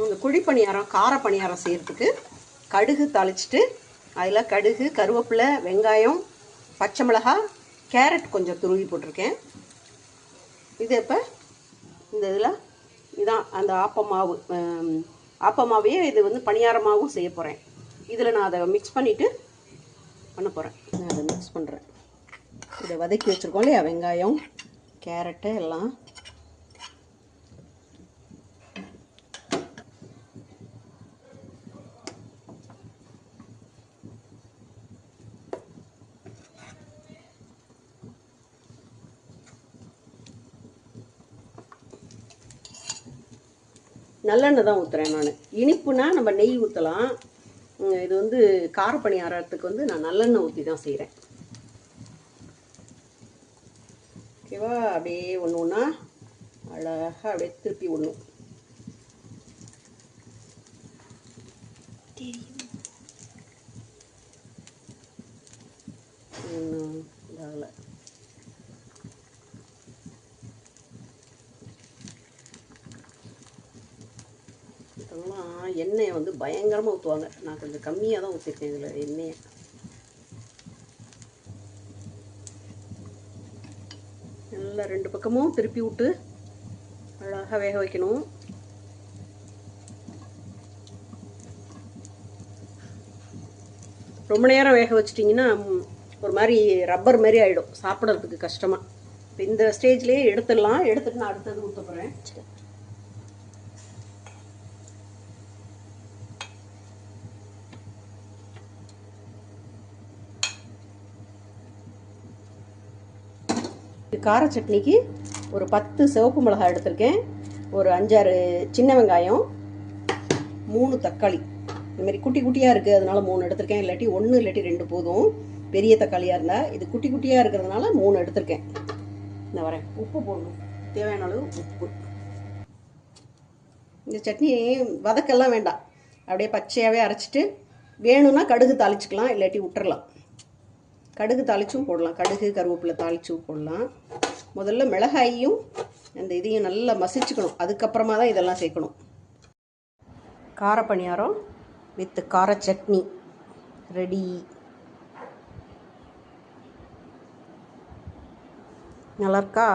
இந்த குழி பணியாரம் கார பணியாரம் செய்கிறதுக்கு கடுகு தாளிச்சிட்டு அதில் கடுகு கருவேப்பிலை வெங்காயம் பச்சை மிளகாய் கேரட் கொஞ்சம் துருவி போட்டிருக்கேன். இது இப்போ இந்த இதில் இதான் அந்த ஆப்பமாவையே இது வந்து பணியாரமாகவும் செய்ய போகிறேன். இதில் நான் அதை மிக்ஸ் பண்ணிவிட்டு பண்ண போகிறேன். நான் அதை மிக்ஸ் பண்ணுறேன். இதை வதக்கி வச்சுருக்கோம் இல்லையா, வெங்காயம் கேரட்டு எல்லாம். நல்லெண்ணெய் தான் ஊற்றுறேன் நான். இனிப்புனா நம்ம நெய் ஊற்றலாம். இது வந்து கார பணியாரத்துக்கு வந்து நான் நல்லெண்ணெய் ஊற்றி தான் செய்கிறேன். ஓகேவா? அப்படியே ஒன்று ஒன்றா அழகாக அப்படியே திருப்பி விடணும். இதாகலை. இதெல்லாம் எண்ணெயை வந்து பயங்கரமாக ஊற்றுவாங்க. நான் கொஞ்சம் கம்மியாக தான் ஊற்றிருக்கேன் இதில் எண்ணெயை. நல்லா ரெண்டு பக்கமும் திருப்பி விட்டு அழகாக வேக வைக்கணும். ரொம்ப நேரம் வேக வச்சிட்டிங்கன்னா ஒரு மாதிரி ரப்பர் மாதிரி ஆகிடும், சாப்பிட்றதுக்கு கஷ்டமாக. இப்போ இந்த ஸ்டேஜ்லேயே எடுத்துடலாம். எடுத்துட்டு நான் அடுத்தது ஊற்ற போகிறேன். கார சட்னிக்கு ஒரு 10 சிவப்பு மிளகாய் எடுத்திருக்கேன். ஒரு 5-6 சின்ன வெங்காயம், 3 தக்காளி. இதுமாரி குட்டி குட்டியாக இருக்குது அதனால் 3 எடுத்திருக்கேன். இல்லாட்டி 1 இல்லாட்டி 2 போதும். பெரிய தக்காளியாக இருந்தால். இது குட்டி குட்டியாக இருக்கிறதுனால 3 எடுத்திருக்கேன். இந்த வரேன். உப்பு போடணும், தேவையான அளவு உப்பு. இந்த சட்னி வதக்கெல்லாம் வேண்டாம், அப்படியே பச்சையாகவே அரைச்சிட்டு வேணும்னா கடுகு தாளிச்சிக்கலாம், இல்லாட்டி விட்டுறலாம். கடுகு தாளிச்சும் போடலாம், கடுகு கருவேப்பிலை தாளிச்சும் போடலாம். முதல்ல மிளகாயையும் அந்த இதையும் நல்லா மசிச்சுக்கணும், அதுக்கப்புறமா தான் இதெல்லாம் சேர்க்கணும். கார பணியாரம் வித் கார சட்னி ரெடி. நல்லா இருக்கா?